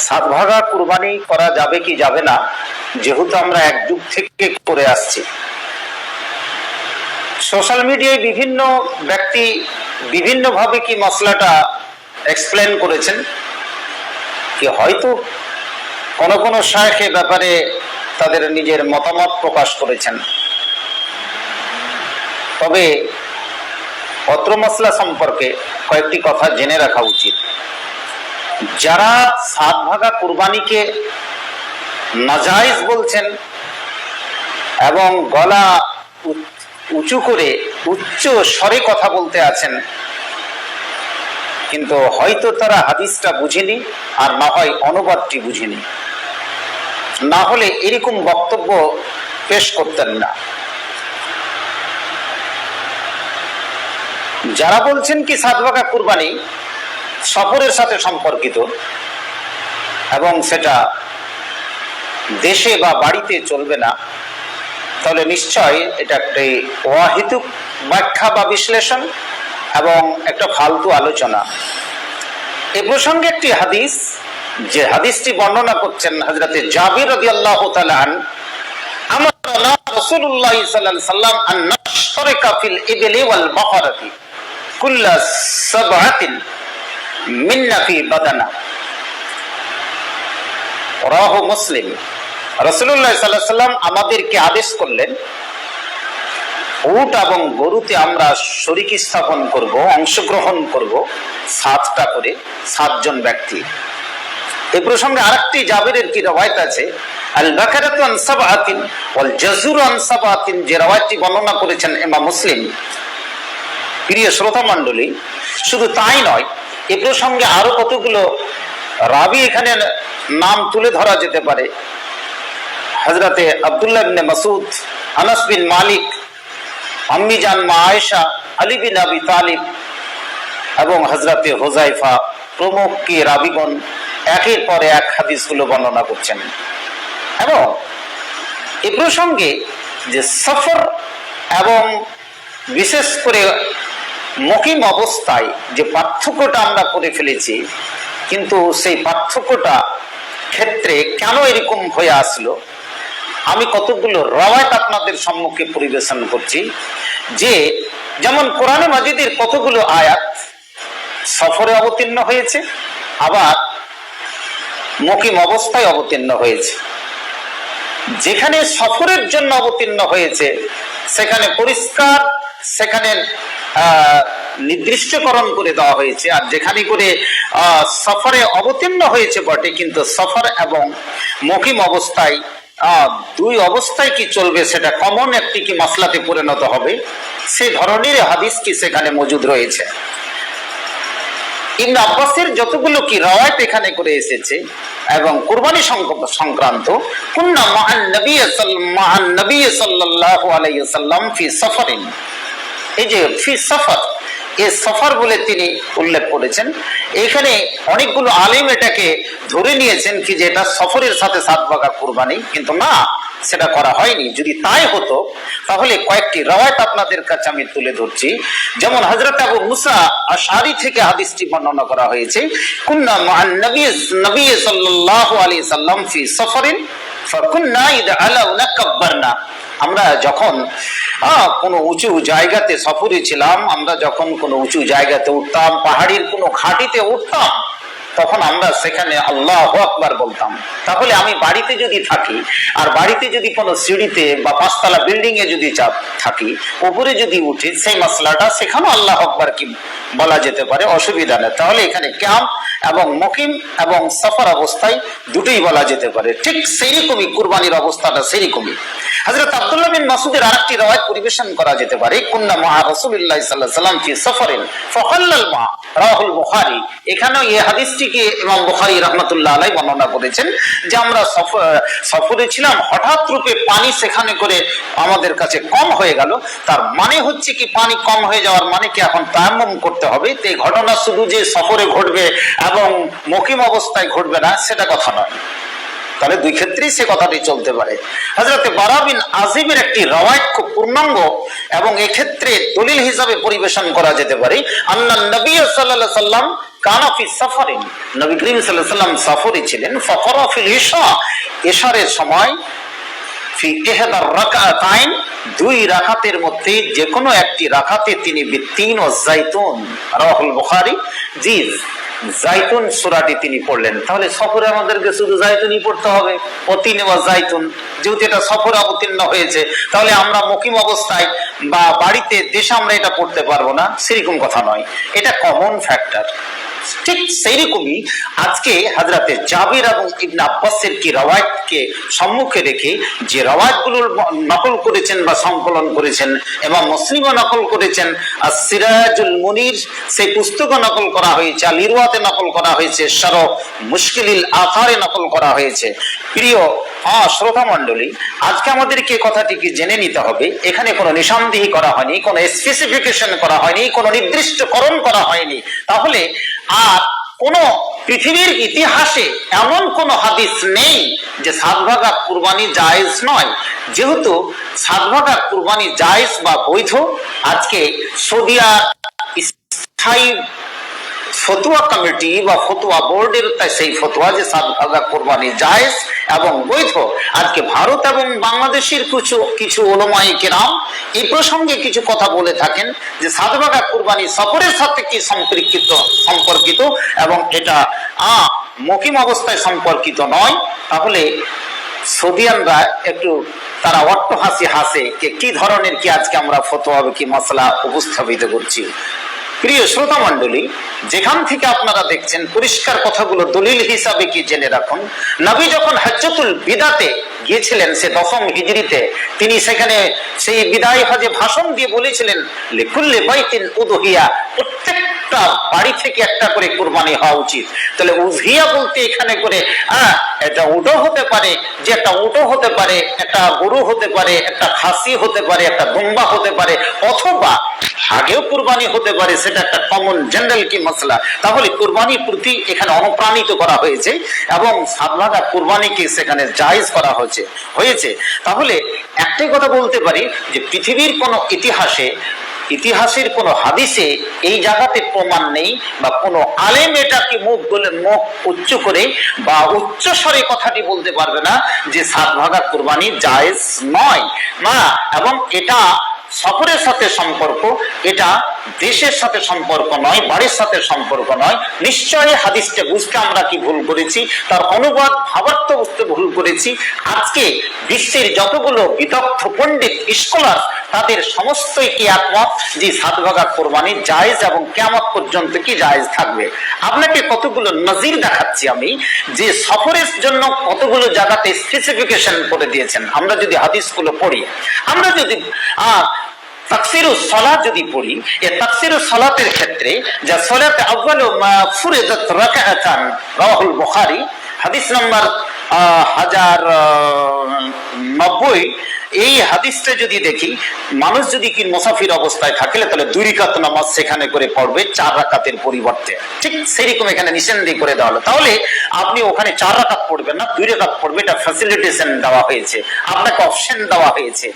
সাত ভাগা কুরবানি করা যাবে কি যাবে না, যেহেতু আমরা এক যুগ থেকে করে আসছি। সোশ্যাল মিডিয়ায় বিভিন্ন ব্যক্তি বিভিন্নভাবে কি মশলাটা এক্সপ্লেন করেছেন, কি হয়তো কোন কোন শায়েখ এ ব্যাপারে তাদের নিজের মতামত প্রকাশ করেছেন। তবে পত্র মশলা সম্পর্কে কয়েকটি কথা জেনে রাখা উচিত। যারা সাত ভাগা কুরবানিকে নাজায়েজ বলছেন এবং গলা উঁচু করে উচ্চ স্বরে কথা বলতে আছেন, কিন্তু হয়তো তারা হাদিসটা বুঝেনি, আর না হয় অনুবাদটি বুঝেনি, না হলে এরকম বক্তব্য পেশ করতেন না। যারা বলছেন কি সাত ভাগা কুরবানি সফরের সাথে সম্পর্কিত এবং সেটা দেশে বা বাড়িতে চলবে না, তাহলে নিশ্চয় এটা একটি অহেতুক ব্যাখ্যা বা বিশ্লেষণ এবং একটা ফালতু আলোচনা। এ প্রসঙ্গে একটি হাদিস, যে হাদিসটি বর্ণনা করছেন হযরতে জাবির রাদিয়াল্লাহু তাআলা আনহু, আমারনা রাসূলুল্লাহ সাল্লাল্লাহু আলাইহি সাল্লাম আন নাশতারিকা ফিল ইবলি ওয়াল বাকারাতি কুল্লা সাবআতিন মিন্না ফি বাদানা, রাহু মুসলিম। রাসূলুল্লাহ সাল্লাল্লাহু আলাইহি সাল্লাম আমাদেরকে আদেশ করলেন, উট এবং গরুতে আমরা শরীক স্থাপন করব, অংশগ্রহণ করব 7টা করে, 7 জন ব্যক্তি। এই প্রসঙ্গে আরেকটি জাবিরের কি রওয়ায়াত আছে, আল বাকারাতু আন সাবআতিন ওয়াল জাযুরু আন সাবআতিন, যে রওয়ায়াতটি বর্ণনা করেছেন ইমাম মুসলিম। প্রিয় শ্রোতা মণ্ডলী, শুধু তাই নয়, এই প্রসঙ্গে আরো কতগুলো রাবি এখানে নাম তুলে ধরা যেতে পারে। হযরতে আব্দুল্লাহ ইবনে মাসউদ, আনাস বিন মালিক, আম্মি জান মা আয়েশা, আলী বিন আবি তালিব এবং হযরতে হুযায়ফা প্রমুখ কি রাবিগণ একের পর এক হাদিসগুলো বর্ণনা করছেন। এবং এই প্রসঙ্গে যে সফর এবং বিশেষ করে মুকিম অবস্থায় যে পার্থক্যটা আমরা করে ফেলেছি, কিন্তু সেই পার্থক্যটা ক্ষেত্রে কেন এরকম হয়ে আসলো, আমি কতগুলো রওয়ায়াত আপনাদের সম্মুখে পরিবেশন করছি। যে যেমন কোরআনে মাজিদের কতগুলো আয়াত সফরে অবতীর্ণ হয়েছে, আবার মুকিম অবস্থায় অবতীর্ণ হয়েছে। যেখানে সফরের জন্য অবতীর্ণ হয়েছে সেখানে পরিষ্কার, সেখানে নির্দিষ্টকরণ করে দেওয়া হয়েছে। আর যেখানে করে সফরে অবতীর্ণ হয়েছে বটে, কিন্তু সফর এবং মুকিম অবস্থায় দুই অবস্থায় কি চলবে, সেটা কমন একটি কি মাসলাতে পরিণত হবে, সে ধরনের হাদিস কি সেখানে মজুদ রয়েছে। ইবনে আব্বাসের যতগুলো কি রওয়ায়াত এখানে করে এসেছে এবং কুরবানি সংক্রান্ত, কুন্না মা'আন নবী সাল্লাল্লাহু আলাইহি ওয়াসাল্লাম ফি সফরিন, এই যে ফি সফর, এই সফর বলে তিনি উল্লেখ করেছেন। এখানে অনেকগুলো আলেম এটাকে ধরে নিয়েছেন কি যে এটা সফরের সাথে সাত ভাগা কুরবানি, কিন্তু না, সেটা করা হয়নি। যদি তাই হতো তাহলে কয়েকটি রওয়ায়াত আপনাদের কাছে আমি তুলে ধরছি। যেমন হযরত আবু মুসা আশআরী থেকে হাদিসটি বর্ণনা করা হয়েছে, কুন্না মা'আন নবী সাল্লাল্লাহু আলাইহি সাল্লাম ফি সফরিন ফাকুন্না ইযা আলাউনা কাব্বারনা, আমরা যখন কোনো উঁচু জায়গাতে সফরে ছিলাম, আমরা যখন কোনো উঁচু জায়গাতে উঠতাম, পাহাড়ির কোনো ঘাটিতে উঠতাম, তখন আমরা সেখানে আল্লাহু আকবার বলতাম। তাহলে আমি বাড়িতে যদি থাকি, আর বাড়িতে যদি কোনো সিঁড়িতে বা 5তলা বিল্ডিং এ যদি থাকি, উপরে যদি উঠি, সেই মশলাটা সেখানেও আল্লাহু আকবার কি বলা যেতে পারে, অসুবিধা নেই। তাহলে এখানে ক্যাম্প এবং মুকিম এবং সফর অবস্থায় দুটোই বলা যেতে পারে। ঠিক সেইরকমই কুরবানির অবস্থাটা সেইরকমই। হযরত আব্দুল্লাহ বিন মাসউদের আরেকটি রওয়ায়াত পরিবেশন করা যেতে পারে, কুন্না মা রাসূলুল্লাহ সাল্লাল্লাহু আলাইহি ওয়াসাল্লাম ফি সফরিন ফাহাল্লাল মা, রাহুল বুখারী। এখানেও এই হাদিসটিকে ইমাম বুখারী রাহমাতুল্লাহ আলাইহি বর্ণনা করেছেন যে আমরা সফরে ছিলাম, হঠাৎ রূপে পানি সেখানে করে আমাদের কাছে কম হয়ে গেল। তার মানে হচ্ছে কি, পানি কম হয়ে যাওয়ার মানে কি এখন তায়াম্মুম করতে হবে। তো এই ঘটনা শুধু যে সফরে ঘটবে এবং মুকিম অবস্থায় ঘটবে না, সেটা কথা নয়। তাহলে দুই ক্ষেত্রেই সে কথাটি চলতে পারে। হযরতে বারা বিন আযিবের একটি রওয়ায়াত খুব পূর্ণাঙ্গ এবং এক্ষেত্রে দলিল হিসাবে পরিবেশন করা যেতে পারে। আন্নান নবী সাল্লাল্লাহু আলাইহি সাল্লাম কানা ফি সাফারিন, নবী করিম সাল্লাল্লাহু আলাইহি ওয়াসাল্লাম সফরে ছিলেন। ফাকারা ফিল ইশা, ইশারের সময় ফি ইহদার রাকাতাইন, দুই রাকাতের মধ্যে যে কোনো একটি রাকাতে তিনি বিতিন ও জাইতুন, রাওয়াহুল বুখারী, জি জাইতুন সূরাটি তিনি পড়লেন। তাহলে সফরে আমাদেরকে শুধু জাইতুনই পড়তে হবে, অতিন ওয়া জাইতুন, যেহেতু এটা সফরে অবতীর্ণ হয়েছে, তাহলে আমরা মুকিম অবস্থায় বা বাড়িতে দেশে আমরা এটা পড়তে পারবো না, সেরকম কথা নয়, এটা কমন ফ্যাক্টর। ঠিক সেইরকমই আজকে হযরতে জাবির এবং ইবনে আব্বাসের কি রওয়ায়াতকে সম্মুখে রেখে যে রওয়ায়াতগুলোর নকল করেছেন বা সংকলন করেছেন, এবং মুসলিমও নকল করেছেন, সিরাজুল মুনির সেই পুস্তকও নকল করা হয়েছে, আল ইরওয়াতে নকল করা হয়েছে, শারহ মুশকিলিল আথারে নকল করা হয়েছে। প্রিয় শ্রোতা মণ্ডলী, আজকে আমাদেরকে কথাটিকে জেনে নিতে হবে, এখানে কোনো নিঃসন্দেহ করা হয়নি, কোনো স্পেসিফিকেশন করা হয়নি, কোনো নির্দিষ্টকরণ করা হয়নি। তাহলে আর কোন পৃথিবীর ইতিহাসে এমন কোন হাদিস নেই যে 7 ভাগা কুরবানি জায়েজ নয়। যেহেতু 7 ভাগা কুরবানি জায়েজ বা বৈধ, আজকে সৌদিয়া স্থায়ী ফতোয়া কমিটি বা ফতোয়া বোর্ডের সেই ফতোয়া যে 7 ভাগা কুরবানি জায়েজ এবং বৈধ, আজকে ভারত এবং বাংলাদেশের কিছু উলামায়ে কেরাম এই প্রসঙ্গে কিছু কথা বলে থাকেন যে 7 ভাগা কুরবানি সফরের সাথে কি সম্পর্কিত এবং এটা মুকিম অবস্থায় সম্পর্কিত নয়। তাহলে সৌদিয়ানরা একটু তারা অট্টহাসি হাসে কি ধরনের কি আজকে আমরা ফতোয়া কি মাসলা উপস্থাপিত করছি। প্রিয় শ্রোতা মণ্ডলী, যেখান থেকে আপনারা দেখছেন পরিষ্কার কথাগুলো দলিল হিসাবে কি জেনে রাখুন। নবী যখন হজ্জাতুল বিদাতে গিয়েছিলেন, সে 10ম হিজরিতে, তিনি সেখানে সেই বিদায় হজে ভাষণ দিয়ে বলেছিলেন, লিকুল্লি বাইতিন উদহিয়া, প্রত্যেকটা বাড়ি থেকে একটা করে কুরবানি হওয়া উচিত। তাহলে উযহিয়া বলতে এখানে করে এটা উটও হতে পারে, যে একটা উটও হতে পারে, একটা গরু হতে পারে, একটা খাসি হতে পারে, একটা দুম্বা হতে পারে, অথবা আগেও কুরবানি হতে পারে, সেটা একটা কমন জেনারেল কি মাসলা। তাহলে কুরবানির প্রতি এখানে অনুপ্রাণিত করা হয়েছে এবং 7 ভাগা কুরবানিকে সেখানে জায়েজ করা হয়েছে। তাহলে একটাই কথা বলতে পারি যে পৃথিবীর কোন ইতিহাসের কোন হাদিসে এই জায়গাতে প্রমাণ নেই বা কোন আলেম এটাকে মুখ উচ্চ করে বা উচ্চ স্বরে কথাটি বলতে পারবে না যে 7 ভাগা কুরবানি জায়েজ নয় না, এবং এটা সফরের সাথে সম্পর্ক, এটা দেশের সাথে সম্পর্ক নয়, বাড়ির সাথে সম্পর্ক নয়। নিশ্চয়ই হাদিসটা বুঝতে আমরা কি ভুল করেছি, তার অনুবাদ ভাবার্থ বুঝতে ভুল করেছি। আজকে বিশ্বের যতগুলো বিদগ্ধ পণ্ডিত স্কলার, তাদের সমস্তই কি একমত যে 7 ভাগা কুরবানি জায়েজ এবং কিয়ামত পর্যন্ত কি জায়েজ থাকবে। আপনাকে কতগুলো নজির দেখাচ্ছি আমি, যে সফরের জন্য কতগুলো জায়গাতে স্পেসিফিকেশন করে দিয়েছেন। আমরা যদি হাদিসগুলো পড়ি, আমরা যদি তাকসিরুস সালাত যদি পড়ি, এই তাকসিরুস সালাতের ক্ষেত্রে যা সালাতে আউয়ালু মা ফুরিদাত রাকাআতান, রাওয়াহুল বুখারী, হাদিস নাম্বার 1090, এই হাদিসটা যদি দেখি, মানুষ যদি কি মুসাফির অবস্থায় থাকে তাহলে 2 রাকাত নামাজ সেখানে করে পড়বে 4 রাকাতের পরিবর্তে। ঠিক সেরকম এখানে নিষেধ করে দেওয়া হলো। তাহলে আপনি ওখানে 4 রাকাত পড়বেন না, 2 রাকাত পড়বে, এটা ফ্যাসিলিটেশন দেওয়া হয়েছে, আপনাকে অপশন দেওয়া হয়েছে।